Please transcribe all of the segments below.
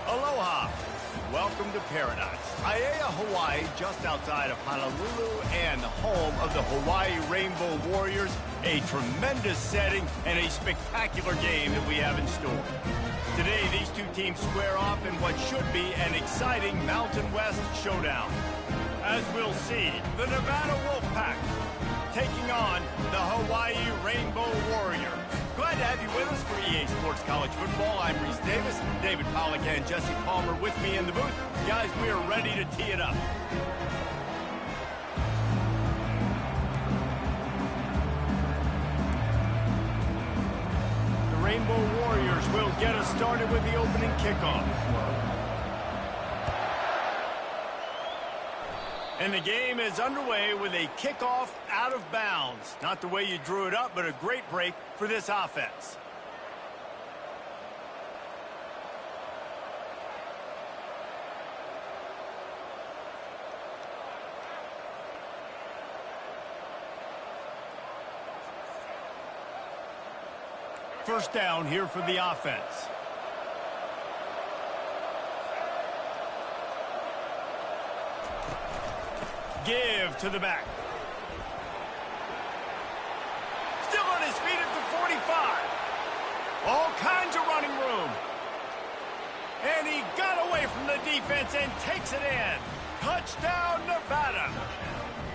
Aloha. Welcome to paradise. Aiea, Hawaii, just outside of Honolulu and the home of the Hawaii Rainbow Warriors. A tremendous setting and a spectacular game that we have in store. Today, these two teams square off in what should be an exciting Mountain West showdown. As we'll see, the Nevada Wolfpack taking on the Hawaii Rainbow Warriors. Glad to have you with us for EA Sports College Football. I'm Reese Davis, David Pollack and Jesse Palmer with me in the booth. Guys, we are ready to tee it up. The Rainbow Warriors will get us started with the opening kickoff. And the game is underway with a kickoff out of bounds. Not the way you drew it up, but a great break for this offense. First down here for the offense. Give to the back. Still on his feet at the 45. All kinds of running room. And he got away from the defense and takes it in. Touchdown, Nevada.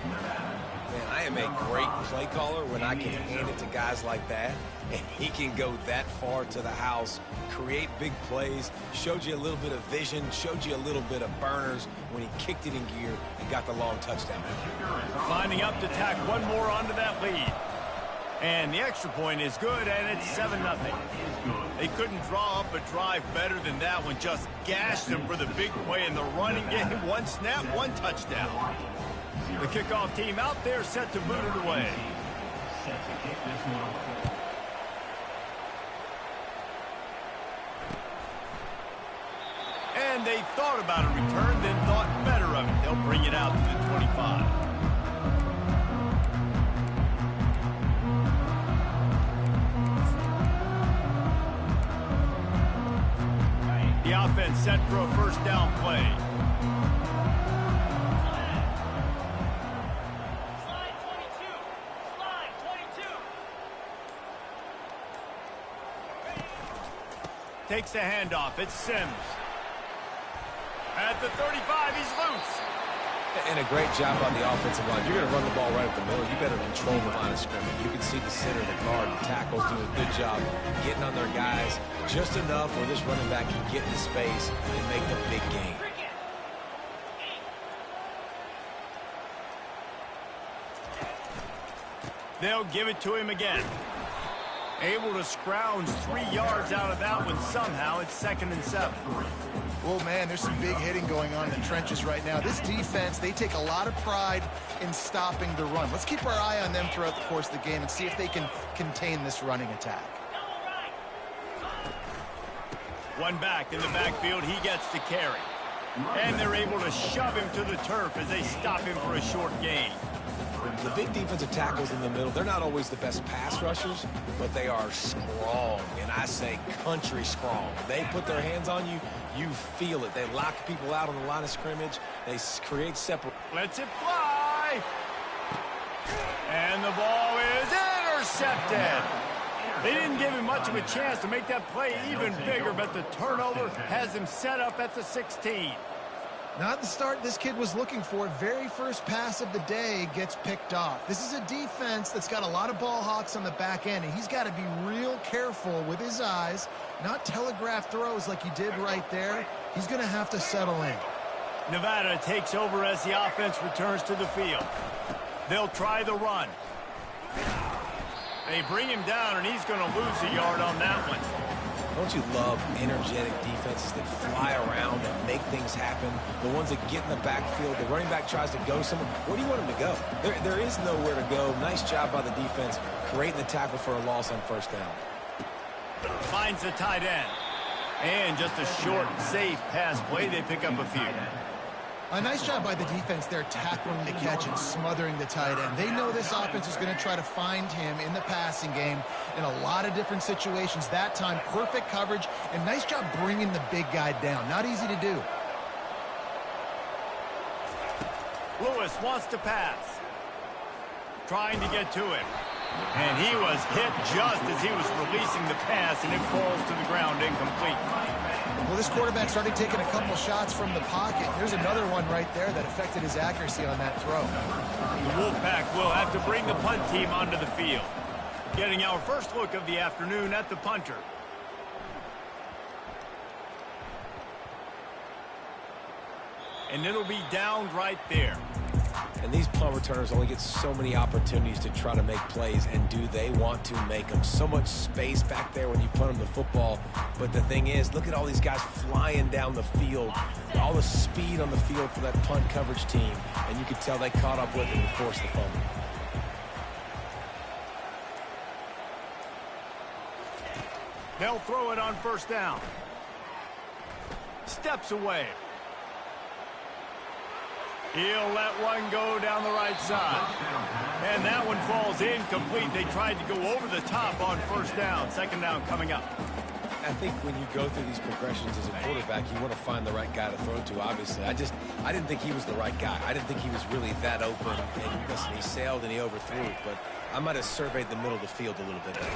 Man, I am a great play caller when I can hand it to guys like that. And he can go that far to the house, create big plays, showed you a little bit of vision, showed you a little bit of burners when he kicked it in gear and got the long touchdown. Lining up to tack one more onto that lead. And the extra point is good, and it's 7-0. They couldn't draw up a drive better than that one. Just gashed them for the big play in the running game. One snap, one touchdown. The kickoff team out there set to boot it away. And they thought about a return, then thought better of it. They'll bring it out to the 25. The offense set for a first down play. Takes the handoff. It's Sims. At the 35, he's loose. And a great job on the offensive line. You're going to run the ball right up the middle. You better control the line of scrimmage. You can see the center, the guard, the tackles doing a good job getting on their guys just enough where this running back can get into space and make the big game. They'll give it to him again. Able to scrounge 3 yards out of that one somehow. It's 2nd and 7. Oh, man, there's some big hitting going on in the trenches right now. This defense, they take a lot of pride in stopping the run. Let's keep our eye on them throughout the course of the game and see if they can contain this running attack. One back in the backfield. He gets the carry. And they're able to shove him to the turf as they stop him for a short gain. The big defensive tackles in the middle, they're not always the best pass rushers, but they are strong, and I say country strong. They put their hands on you, you feel it. They lock people out on the line of scrimmage. They create separate. Lets it fly. And the ball is intercepted. They didn't give him much of a chance to make that play even bigger, but the turnover has him set up at the 16. Not the start this kid was looking for. Very first pass of the day gets picked off. This is a defense that's got a lot of ball hawks on the back end, and he's got to be real careful with his eyes, not telegraph throws like he did right there. He's going to have to settle in. Nevada takes over as the offense returns to the field. They'll try the run. They bring him down, and he's going to lose a yard on that one. Don't you love energetic defenses that fly around and make things happen? The ones that get in the backfield, the running back tries to go somewhere. Where do you want him to go? There is nowhere to go. Nice job by the defense creating the tackle for a loss on first down. Finds the tight end. And just a short, safe pass play. They pick up a few. A nice job by the defense there, tackling the catch and smothering the tight end. They know this offense is going to try to find him in the passing game in a lot of different situations. That time, perfect coverage, and nice job bringing the big guy down. Not easy to do. Lewis wants to pass. Trying to get to it. And he was hit just as he was releasing the pass, and it falls to the ground incomplete. Well, this quarterback started taking a couple shots from the pocket. There's another one right there that affected his accuracy on that throw. The Wolfpack will have to bring the punt team onto the field. Getting our first look of the afternoon at the punter. And it'll be downed right there. And these punt returners only get so many opportunities to try to make plays, and do they want to make them? So much space back there when you punt them the football. But the thing is, look at all these guys flying down the field, all the speed on the field for that punt coverage team, and you could tell they caught up with it and forced the fumble. They'll throw it on first down. Steps away. He'll let one go down the right side. And that one falls incomplete. They tried to go over the top on first down. Second down coming up. I think when you go through these progressions as a quarterback, you want to find the right guy to throw to, obviously. I didn't think he was the right guy. I didn't think he was really that open. And listen, he sailed and he overthrew it, but I might have surveyed the middle of the field a little bit better.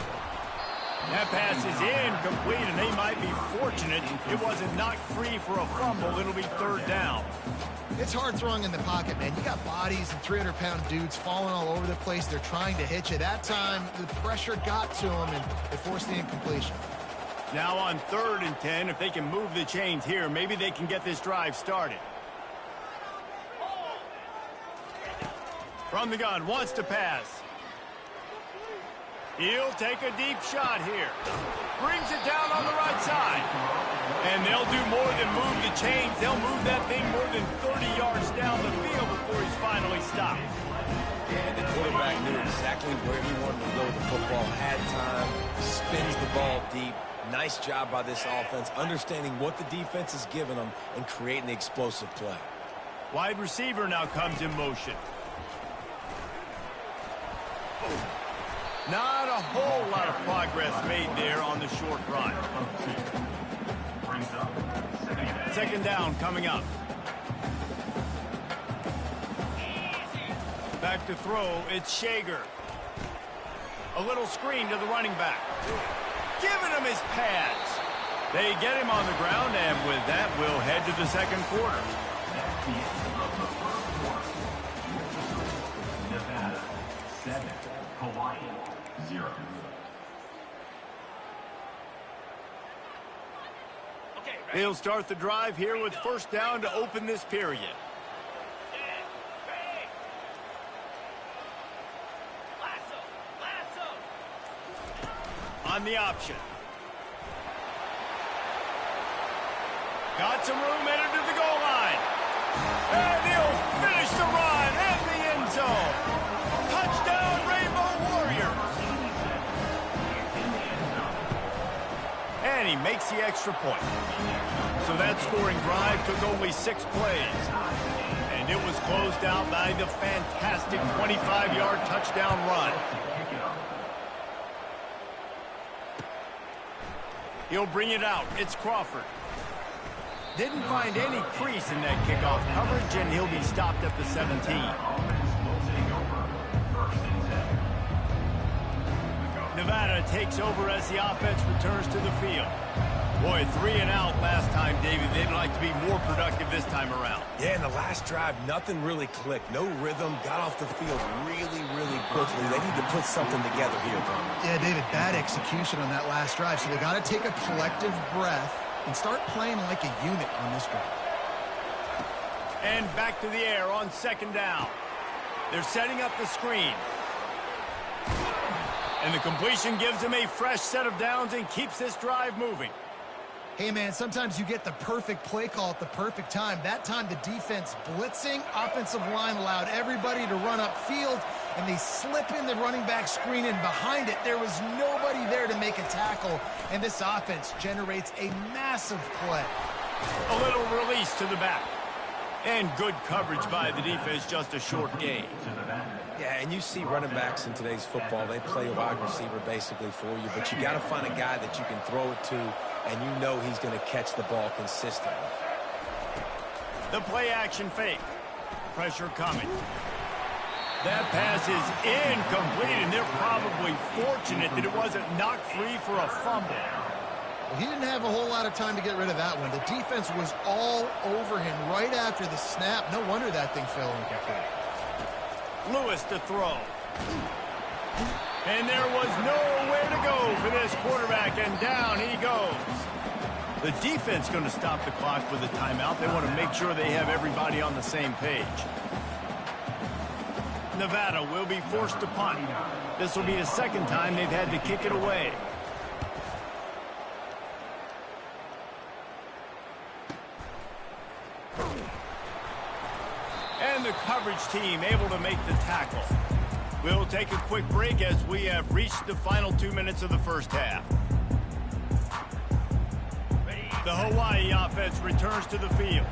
That pass is incomplete, and they might be fortunate it wasn't knocked free for a fumble. It'll be third down. It's hard throwing in the pocket, man. You got bodies and 300-pound dudes falling all over the place. They're trying to hit you. That time, the pressure got to them, and they forced the incompletion. Now on 3rd and 10, if they can move the chains here, maybe they can get this drive started. From the gun, wants to pass. He'll take a deep shot here. Brings it down on the right side. And they'll do more than move the chains. They'll move that thing more than 30 yards down the field before he's finally stopped. And the quarterback knew exactly where he wanted to go with the football. Had time, spins the ball deep. Nice job by this offense, understanding what the defense is giving them and creating the explosive play. Wide receiver now comes in motion. Not a whole lot of progress made there on the short run. Second down coming up. Back to throw, it's Shager. A little screen to the running back. Giving him his pads. They get him on the ground, and with that, we'll head to the second quarter. Nevada 7, Hawaii 0. They'll start the drive here with first down to open this period. On the option. Got some room, headed to the goal line. And he'll finish the run in the end zone. Touchdown, Rainbow Warriors. And he makes the extra point. So that scoring drive took only 6 plays. And it was closed out by the fantastic 25-yard touchdown run. He'll bring it out. It's Crawford. Didn't find any crease in that kickoff coverage, and he'll be stopped at the 17. Nevada takes over as the offense returns to the field. Boy, 3 and out last time, David. They'd like to be more productive this time around. Yeah, in the last drive, nothing really clicked. No rhythm, got off the field really, really quickly. They need to put something together here, Tom. Yeah, David, bad execution on that last drive, so they got to take a collective breath and start playing like a unit on this drive. And back to the air on second down. They're setting up the screen. And the completion gives them a fresh set of downs and keeps this drive moving. Hey, man, sometimes you get the perfect play call at the perfect time. That time, the defense blitzing, offensive line allowed everybody to run upfield, and they slip in the running back screen, and behind it, there was nobody there to make a tackle, and this offense generates a massive play. A little release to the back. And good coverage by the defense, just a short gain. Yeah, and you see running backs in today's football, they play a wide receiver basically for you, but you got to find a guy that you can throw it to, and you know he's going to catch the ball consistently. The play action fake. Pressure coming. That pass is incomplete, and they're probably fortunate that it wasn't knocked free for a fumble. Well, he didn't have a whole lot of time to get rid of that one. The defense was all over him right after the snap. No wonder that thing fell incomplete. Lewis to throw. And there was nowhere to go for this quarterback, and down he goes. The defense going to stop the clock with a timeout. They want to make sure they have everybody on the same page. Nevada will be forced to punt. This will be the second time they've had to kick it away. And the coverage team able to make the tackle. We'll take a quick break as we have reached the final 2 minutes of the first half. The Hawaii offense returns to the field.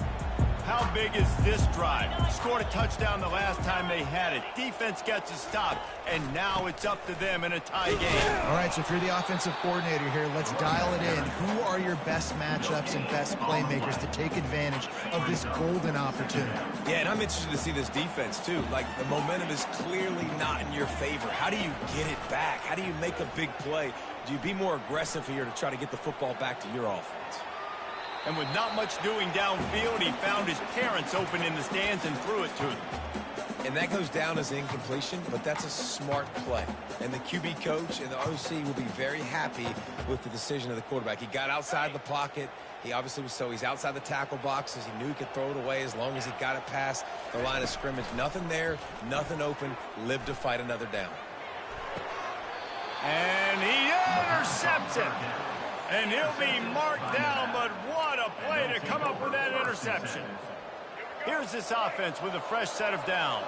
How big is this drive? Scored a touchdown the last time they had it. Defense gets a stop, and now it's up to them in a tie game. All right, so if you're the offensive coordinator here, let's dial it in. Who are your best matchups and best playmakers to take advantage of this golden opportunity? Yeah, and I'm interested to see this defense, too. Like, the momentum is clearly not in your favor. How do you get it back? How do you make a big play? Do you be more aggressive here to try to get the football back to your offense? And with not much doing downfield, he found his parents open in the stands and threw it to them. And that goes down as incompletion, but that's a smart play. And the QB coach and the OC will be very happy with the decision of the quarterback. He got outside the pocket. He obviously was he's outside the tackle boxes. He knew he could throw it away as long as he got it past the line of scrimmage. Nothing there, nothing open. Lived to fight another down. And he intercepts it. And he'll be marked down, but what a play to come up with that interception. Here's this offense with a fresh set of downs.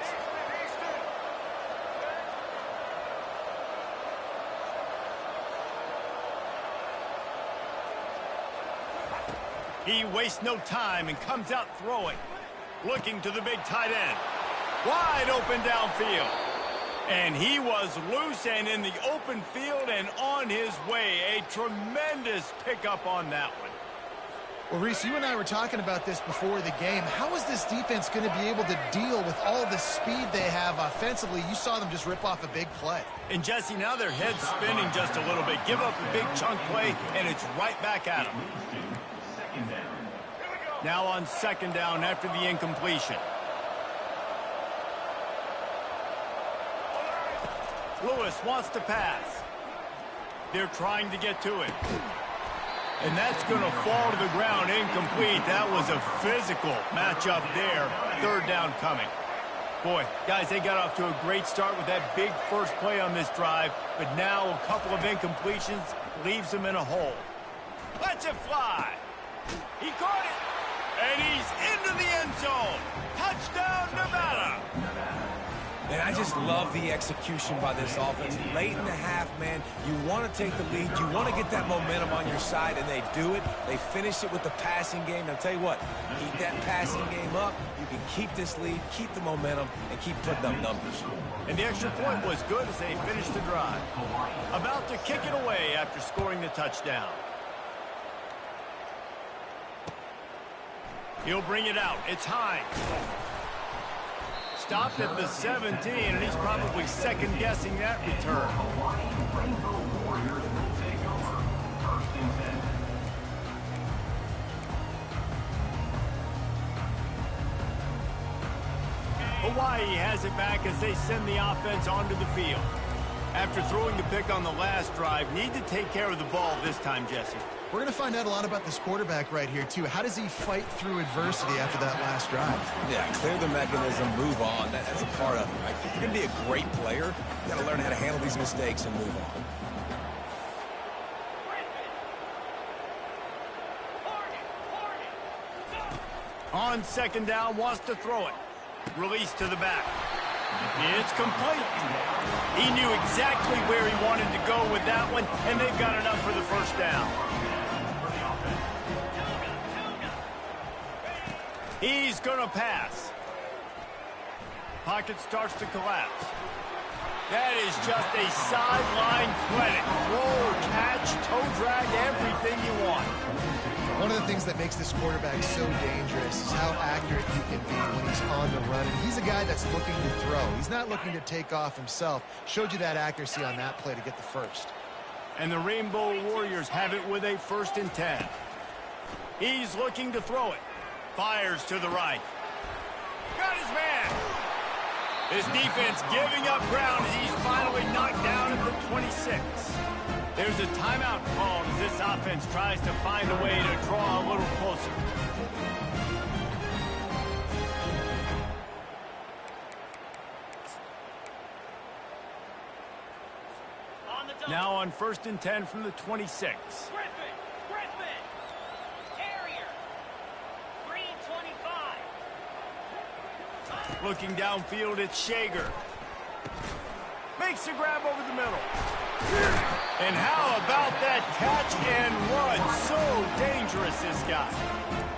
He wastes no time and comes out throwing. Looking to the big tight end. Wide open downfield. And he was loose and in the open field and on his way. A tremendous pickup on that one. Well, Reese, you and I were talking about this before the game. How is this defense going to be able to deal with all the speed they have offensively? You saw them just rip off a big play. And, Jesse, now their head's spinning just a little bit. Give up a big chunk play, and it's right back at them. Now on second down after the incompletion. Lewis wants to pass. They're trying to get to it. And that's going to fall to the ground incomplete. That was a physical matchup there. Third down coming. Boy, guys, they got off to a great start with that big first play on this drive. But now a couple of incompletions leaves them in a hole. Lets it fly. He caught it. And he's into the end zone. Touchdown, Nevada. And I just love the execution by this offense. Late in the half, man, you want to take the lead. You want to get that momentum on your side, and they do it. They finish it with the passing game. And I'll tell you what, keep that passing game up. You can keep this lead, keep the momentum, and keep putting up numbers. And the extra point was good as they finished the drive. About to kick it away after scoring the touchdown. He'll bring it out. It's Hines. Stopped at the 17, and he's probably second-guessing that return. Hawaii has it back as they send the offense onto the field. After throwing the pick on the last drive, need to take care of the ball this time, Jesse. We're going to find out a lot about this quarterback right here, too. How does he fight through adversity after that last drive? Yeah, clear the mechanism, move on. That's a part of it, right? If you're going to be a great player, you got to learn how to handle these mistakes and move on. On second down, wants to throw it. Release to the back. It's complete. He knew exactly where he wanted to go with that one, and they've got enough for the first down. He's going to pass. Pocket starts to collapse. That is just a sideline clinic. Throw, catch, toe drag, everything you want. One of the things that makes this quarterback so dangerous is how accurate he can be when he's on the run. And he's a guy that's looking to throw. He's not looking to take off himself. Showed you that accuracy on that play to get the first. And the Rainbow Warriors have it with a 1st and 10. He's looking to throw it. Fires to the right. Got his man. This defense giving up ground as he's finally knocked down at the 26. There's a timeout called as this offense tries to find a way to draw a little closer. Now on 1st and 10 from the 26. Griffin, Carrier, Green 25. Looking downfield, it's Shager. Makes a grab over the middle. And how about that catch and run? So dangerous, this guy.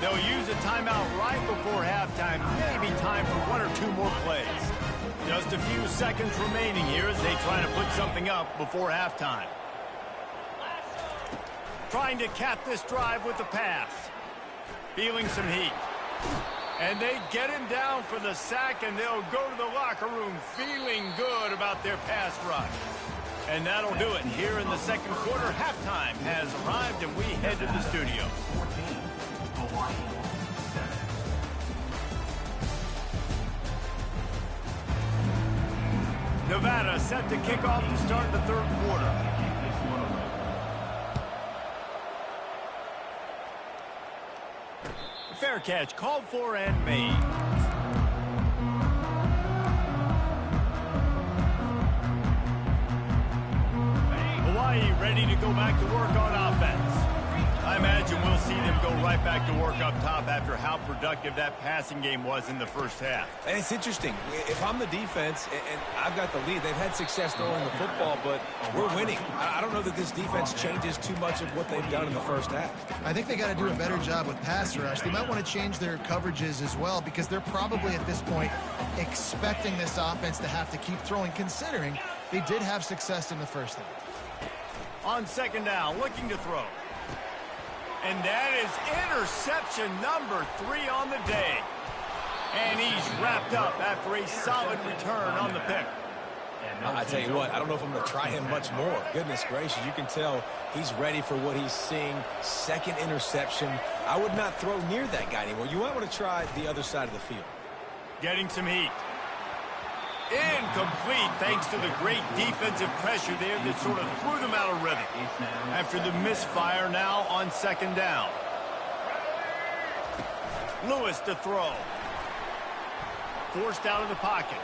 They'll use a timeout right before halftime. Maybe time for 1 or 2 more plays. Just a few seconds remaining here as they try to put something up before halftime. Trying to cap this drive with the pass. Feeling some heat. And they get him down for the sack, and they'll go to the locker room feeling good about their pass rush. And that'll do it here in the second quarter. Halftime has arrived, and we head to the studio. 14, Hawaii 7. Nevada set to kick off to start the third quarter. Fair catch called for and made. Hawaii ready to go back to work on offense. I imagine we'll see them go right back to work up top after how productive that passing game was in the first half. And it's interesting. If I'm the defense and I've got the lead, they've had success throwing the football, but we're winning. I don't know that this defense changes too much of what they've done in the first half. I think they got to do a better job with pass rush. They might want to change their coverages as well because they're probably at this point expecting this offense to have to keep throwing, considering they did have success in the first half. On second down, looking to throw. And that is interception number 3 on the day. And he's wrapped up after a solid return on the pick. I tell you what, I don't know if I'm going to try him much more. Goodness gracious, you can tell he's ready for what he's seeing. Second interception. I would not throw near that guy anymore. You might want to try the other side of the field. Getting some heat. Incomplete thanks to the great defensive pressure there that sort of threw them out of rhythm. After the misfire now on second down. Lewis to throw. Forced out of the pocket.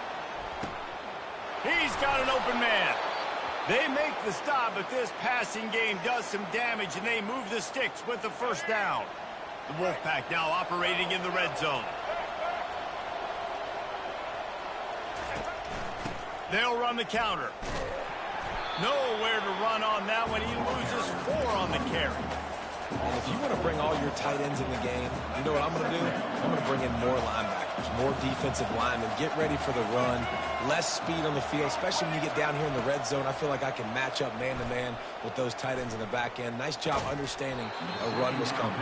He's got an open man. They make the stop, but this passing game does some damage, and they move the sticks with the first down. The Wolfpack now operating in the red zone. They'll run the counter. Nowhere to run on that one. He loses 4 on the carry. And if you want to bring all your tight ends in the game, you know what I'm going to do? I'm going to bring in more linebackers, more defensive linemen. Get ready for the run. Less speed on the field, especially when you get down here in the red zone. I feel like I can match up man-to-man with those tight ends in the back end. Nice job understanding a run was coming.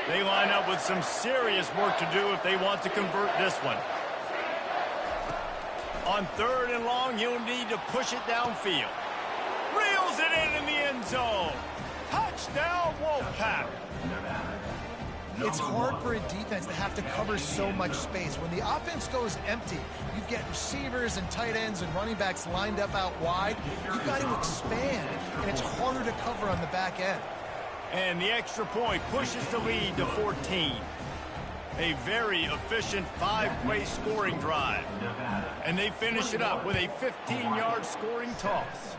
They line up with some serious work to do if they want to convert this one. On third and long, you'll need to push it downfield. Reels it in the end zone. Touchdown, Wolfpack. It's hard for a defense to have to cover so much space. When the offense goes empty, you get receivers and tight ends and running backs lined up out wide. You've got to expand, and it's harder to cover on the back end. And the extra point pushes the lead to 14. A very efficient 5-play scoring drive. And they finish it up with a 15-yard scoring toss.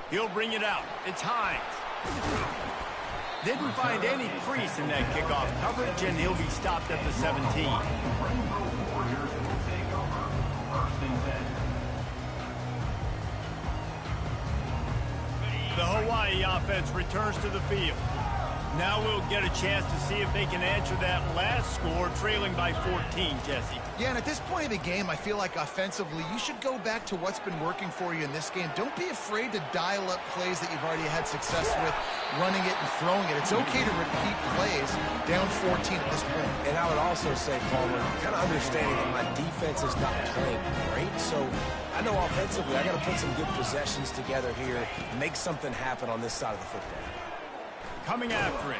He'll bring it out. It's Hines. Didn't find any crease in that kickoff coverage, and he'll be stopped at the 17. Rainbow Warriors will take over. First and 10. The Hawaii offense returns to the field. Now we'll get a chance to see if they can answer that last score, trailing by 14, Jesse. Yeah, and at this point of the game, I feel like offensively, you should go back to what's been working for you in this game. Don't be afraid to dial up plays that you've already had success with, running it and throwing it. It's okay to repeat plays down 14 at this point. And I would also say, Palmer, kind of understanding that my defense is not playing great, so I know offensively I got to put some good possessions together here, make something happen on this side of the football. Coming after it.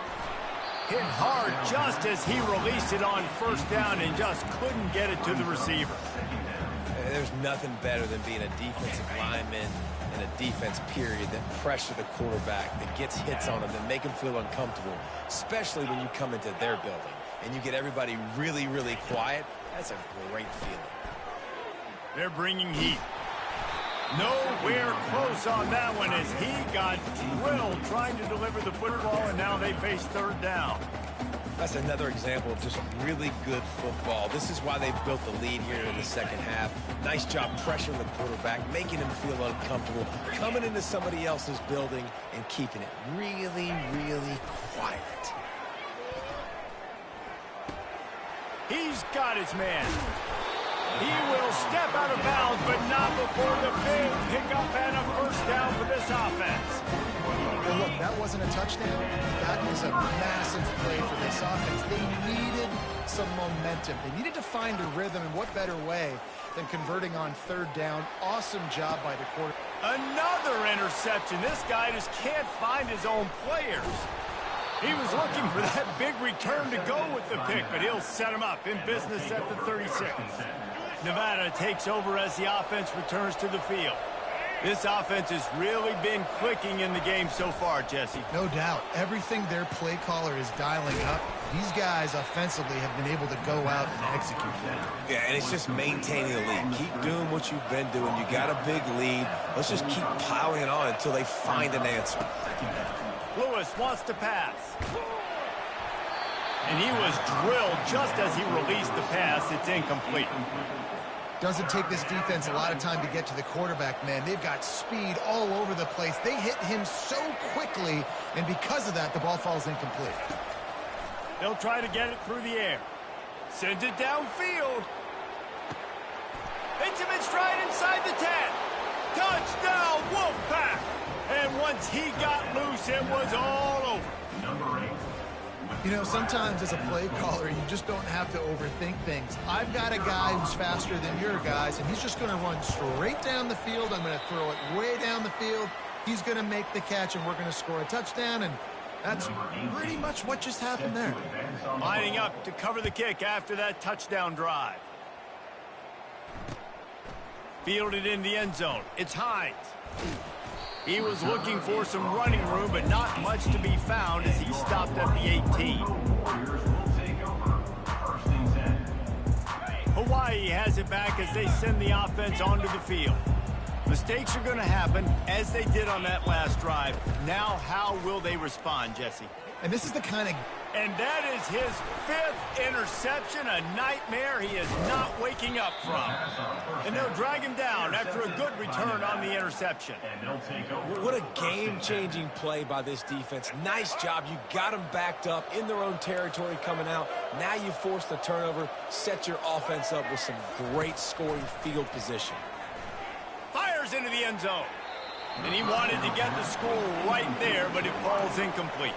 Hit hard just as he released it on first down and just couldn't get it to the receiver. There's nothing better than being a defensive lineman in a defense period that pressure the quarterback, that gets hits on him, that make him feel uncomfortable, especially when you come into their building and you get everybody really, really quiet. That's a great feeling. They're bringing heat. Nowhere close on that one as he got drilled trying to deliver the football, and now they face third down. That's another example of just really good football. This is why they've built the lead here in the second half. Nice job pressuring the quarterback, making him feel uncomfortable, coming into somebody else's building and keeping it really, really quiet. He's got his man. He will step out of bounds, but not before the big pickup and a first down for this offense. Well, look, that wasn't a touchdown. That was a massive play for this offense. They needed some momentum. They needed to find a rhythm, and what better way than converting on third down. Awesome job by the quarterback. Another interception. This guy just can't find his own players. He was looking for that big return to go with the pick, but he'll set him up in business at the 36. Nevada takes over as the offense returns to the field. This offense has really been clicking in the game so far, Jesse. No doubt. Everything their play caller is dialing up, these guys offensively have been able to go out and execute that. Yeah, and it's just maintaining the lead. Keep doing what you've been doing. You got a big lead. Let's just keep piling it on until they find an answer. Lewis wants to pass. And he was drilled just as he released the pass. It's incomplete. Doesn't take this defense a lot of time to get to the quarterback, man. They've got speed all over the place. They hit him so quickly, and because of that, the ball falls incomplete. They'll try to get it through the air. Sends it downfield. Hits him in stride inside the 10. Touchdown, Wolfpack! And once he got loose, it was all over. Number 8. You know, sometimes as a play caller, you just don't have to overthink things. I've got a guy who's faster than your guys, and he's just going to run straight down the field. I'm going to throw it way down the field. He's going to make the catch, and we're going to score a touchdown, and that's pretty much what just happened there. Lining up to cover the kick after that touchdown drive. Fielded in the end zone. It's Hines. He was looking for some running room, but not much to be found as he stopped at the 18. Hawaii has it back as they send the offense onto the field. Mistakes are going to happen, as they did on that last drive. Now, how will they respond, Jesse? And this is the kind of... And that is his 5th interception, a nightmare he is not waking up from. And they'll drag him down after a good return on the interception. What a game-changing play by this defense. Nice job. You got them backed up in their own territory coming out. Now you force the turnover, set your offense up with some great scoring field position. Fires into the end zone. And he wanted to get the score right there, but it falls incomplete.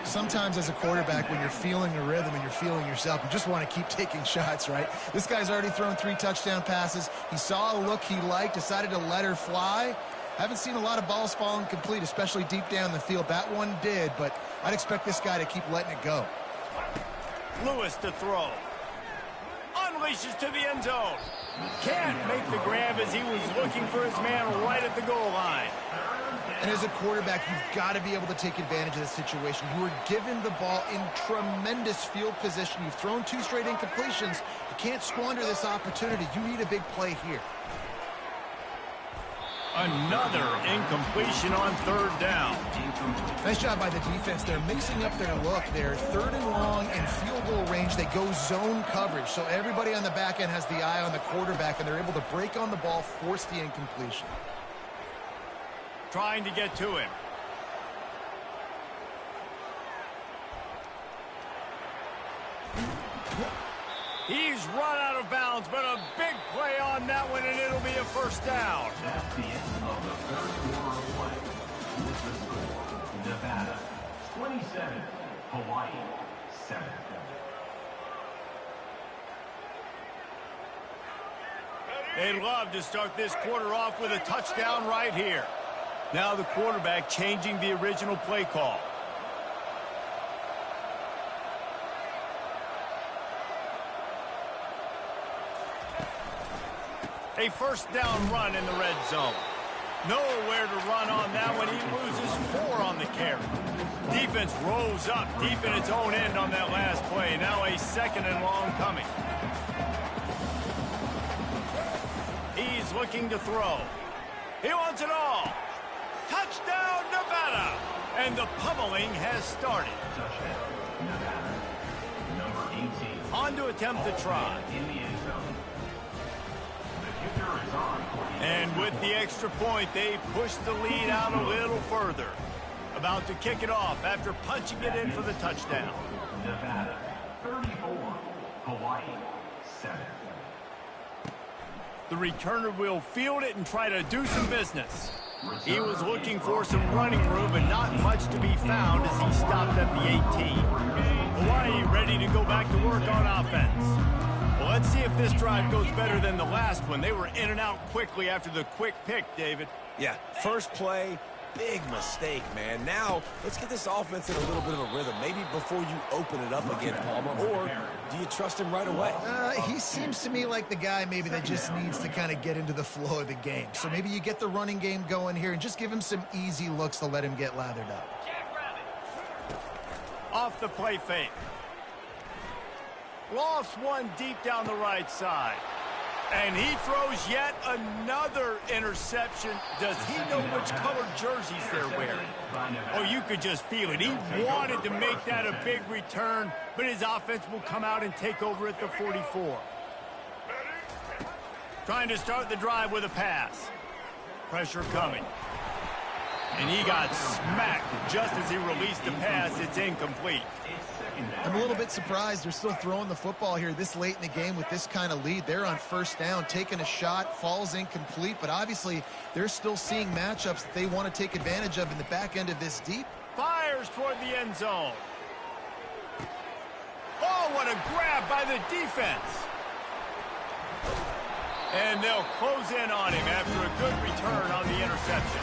Sometimes as a quarterback, when you're feeling the rhythm and you're feeling yourself, you just want to keep taking shots, right? This guy's already thrown 3 touchdown passes. He saw a look he liked, decided to let her fly. Haven't seen a lot of balls fall incomplete, especially deep down the field. That one did, but I'd expect this guy to keep letting it go. Lewis to throw. Unleashes to the end zone. Can't make the grab as he was looking for his man right at the goal line. And as a quarterback, you've got to be able to take advantage of this situation. You were given the ball in tremendous field position. You've thrown 2 straight incompletions. You can't squander this opportunity. You need a big play here. Another incompletion on third down. Nice job by the defense. They're mixing up their look. They're third and long in field goal range. They go zone coverage. So everybody on the back end has the eye on the quarterback, and they're able to break on the ball, force the incompletion. Trying to get to him. He's run out of bounds, but a big play on that one, and it'll be a first down. That's the end of the third quarter of play. With the score, Nevada 27, Hawaii 7. They'd love to start this quarter off with a touchdown right here. Now the quarterback changing the original play call. A first down run in the red zone. Nowhere to run on that one. He loses 4 on the carry. Defense rose up deep in its own end on that last play. Now a second and long coming. He's looking to throw. He wants it all. Touchdown, Nevada! And the pummeling has started. Touchdown, Nevada. Number 18. On to attempt the try. In the end zone. The kicker is on for the And with the extra point, they push the lead out a little further. About to kick it off after punching it in for the touchdown. Nevada 34, Hawaii 7. The returner will field it and try to do some business. He was looking for some running room, but not much to be found as he stopped at the 18. Hawaii ready to go back to work on offense. Well, let's see if this drive goes better than the last one. They were in and out quickly after the quick pick, David. Yeah, first play, big mistake, man. Now, let's get this offense in a little bit of a rhythm. Maybe before you open it up again, Palmer, or do you trust him right away? He seems to me like the guy maybe that just needs to kind of get into the flow of the game. So maybe you get the running game going here and just give him some easy looks to let him get lathered up. Off the play fake. Lofts one deep down the right side. And he throws yet another interception. Does he know which colored jerseys they're wearing? Oh, you could just feel it. He wanted to make that a big return, but his offense will come out and take over at the 44. Trying to start the drive with a pass. Pressure coming. And he got smacked just as he released the pass. It's incomplete. I'm a little bit surprised they're still throwing the football here this late in the game with this kind of lead. They're on first down, taking a shot, falls incomplete, but obviously they're still seeing matchups that they want to take advantage of in the back end of this deep. Fires toward the end zone. Oh, what a grab by the defense. And they'll close in on him after a good return on the interception.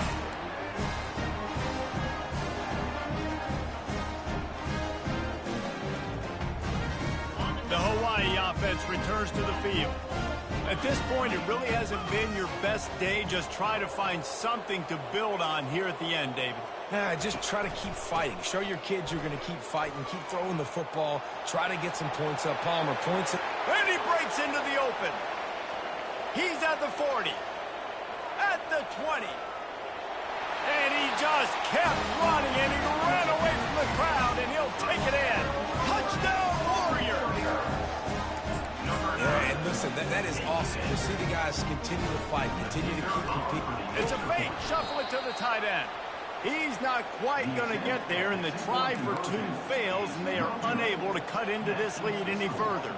The Hawaii offense returns to the field. At this point, it really hasn't been your best day. Just try to find something to build on here at the end, David. Just try to keep fighting. Show your kids you're going to keep fighting. Keep throwing the football. Try to get some points up. Palmer points it. And he breaks into the open. He's at the 40. At the 20. And he just kept running, and he ran away from the crowd, and he'll take it in. Touchdown, Warrior! Yeah, and listen, that is awesome. To see the guys continue to fight, continue to keep competing. It's a fake. Shuffle it to the tight end. He's not quite going to get there, and the try for 2 fails, and they are unable to cut into this lead any further.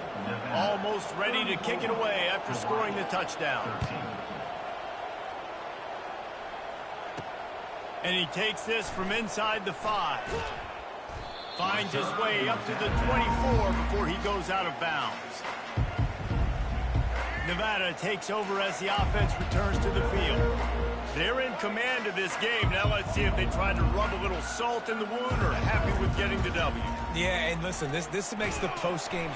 Almost ready to kick it away after scoring the touchdown. And he takes this from inside the 5. Finds his way up to the 24 before he goes out of bounds. Nevada takes over as the offense returns to the field. They're in command of this game. Now let's see if they try to rub a little salt in the wound or happy with getting the W. Yeah, and listen, this makes the post-game...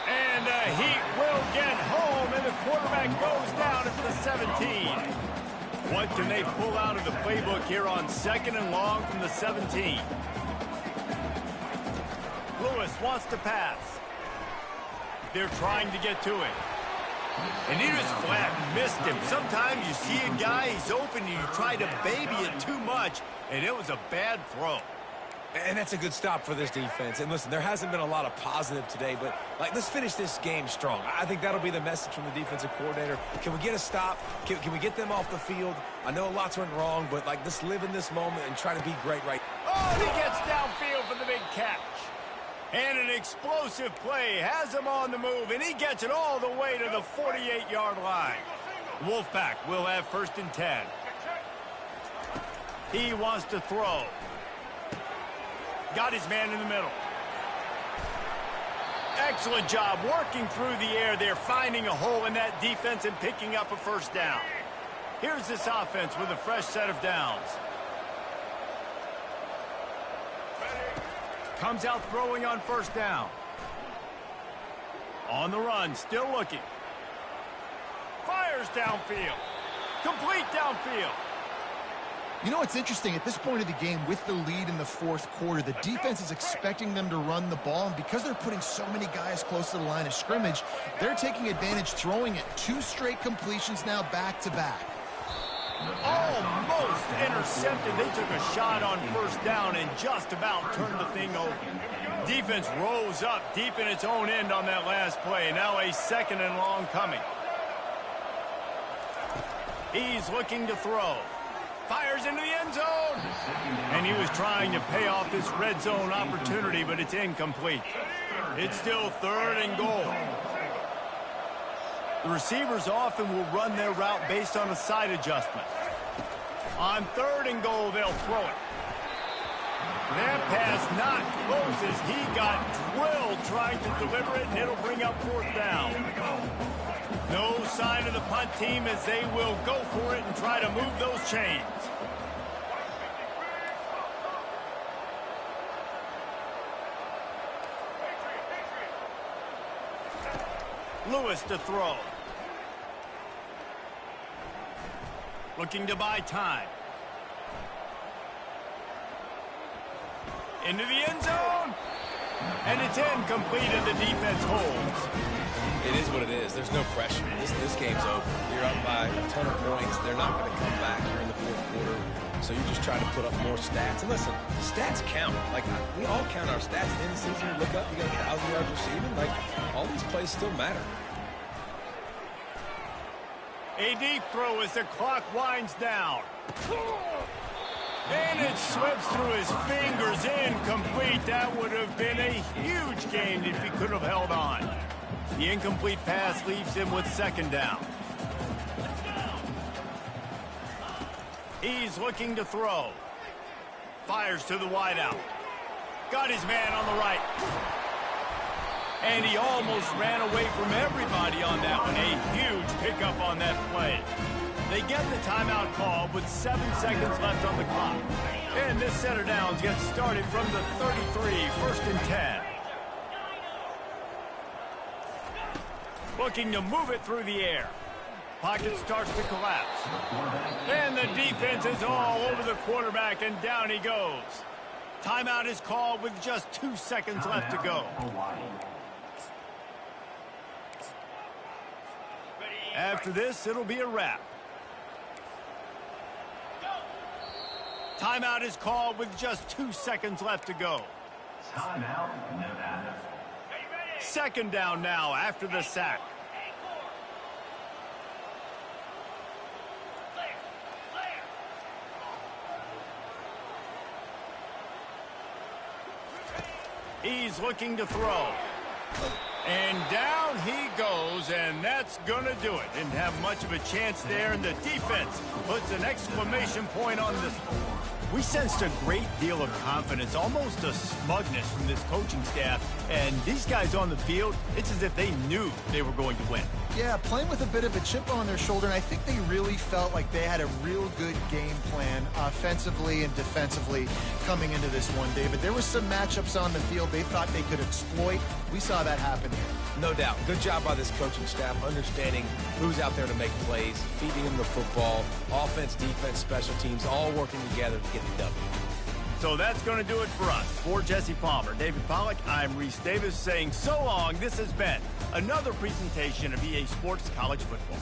And Heat will get home, and the quarterback goes down at the 17. What can they pull out of the playbook here on 2nd and long from the 17? Lewis wants to pass. They're trying to get to it. And he just flat missed him. Sometimes you see a guy, he's open, and you try to baby it too much, and it was a bad throw. And that's a good stop for this defense. And listen, there hasn't been a lot of positive today, but, let's finish this game strong. I think that'll be the message from the defensive coordinator. Can we get a stop? Can we get them off the field? I know lots went wrong, but, let's live in this moment and try to be great right now. Oh, and he gets downfield for the big catch. And an explosive play has him on the move, and he gets it all the way to the 48-yard line. Wolfpack will have 1st and 10. He wants to throw. Got his man in the middle. Excellent job working through the air there, finding a hole in that defense and picking up a 1st down. Here's this offense with a fresh set of downs. Comes out throwing on 1st down. On the run, still looking. Fires downfield. Complete downfield. You know what's interesting? At this point of the game, with the lead in the 4th quarter, the defense is expecting them to run the ball, and because they're putting so many guys close to the line of scrimmage, they're taking advantage, throwing it. 2 straight completions now back-to-back. Almost intercepted. They took a shot on 1st down and just about turned the thing over. Defense rose up deep in its own end on that last play. Now a 2nd and long coming. He's looking to throw. Fires into the end zone. And he was trying to pay off this red zone opportunity, but it's incomplete. It's still 3rd and goal. The receivers often will run their route based on a side adjustment. On 3rd and goal, they'll throw it. That pass not close as he got drilled trying to deliver it, and it'll bring up 4th down. No sign of the punt team as they will go for it and try to move those chains. Lewis to throw. Looking to buy time. Into the end zone. And it's incomplete and the defense holds. It is what it is. There's no pressure. This game's over. You're up by a ton of points. They're not going to come back here in the 4th quarter. So you're just trying to put up more stats. And listen, stats count. We all count our stats. At the end of the season, you look up, you got 1,000 yards receiving. All these plays still matter. A deep throw as the clock winds down. And it slips through his fingers, incomplete. That would have been a huge gain if he could have held on. The incomplete pass leaves him with 2nd down. He's looking to throw. Fires to the wideout. Got his man on the right. And he almost ran away from everybody on that one. A huge pickup on that play. They get the timeout call with 7 seconds left on the clock. And this set of downs gets started from the 33, 1st and 10. Looking to move it through the air. Pocket starts to collapse. And the defense is all over the quarterback, and down he goes. Timeout is called with just 2 seconds left to go. After this, it'll be a wrap. Timeout is called with just 2 seconds left to go. Timeout, Nevada. 2nd down now after the sack. He's looking to throw. And down he goes, and that's going to do it. Didn't have much of a chance there, and the defense puts an exclamation point on this. We sensed a great deal of confidence, almost a smugness from this coaching staff. And these guys on the field, it's as if they knew they were going to win. Yeah, playing with a bit of a chip on their shoulder, and I think they really felt like they had a real good game plan offensively and defensively coming into this one, David. There were some matchups on the field they thought they could exploit. We saw that happen here. No doubt. Good job by this coaching staff, understanding who's out there to make plays, feeding them the football, offense, defense, special teams, all working together to get the W. So that's going to do it for us. For Jesse Palmer, David Pollack, I'm Reese Davis saying so long. This has been another presentation of EA Sports College Football.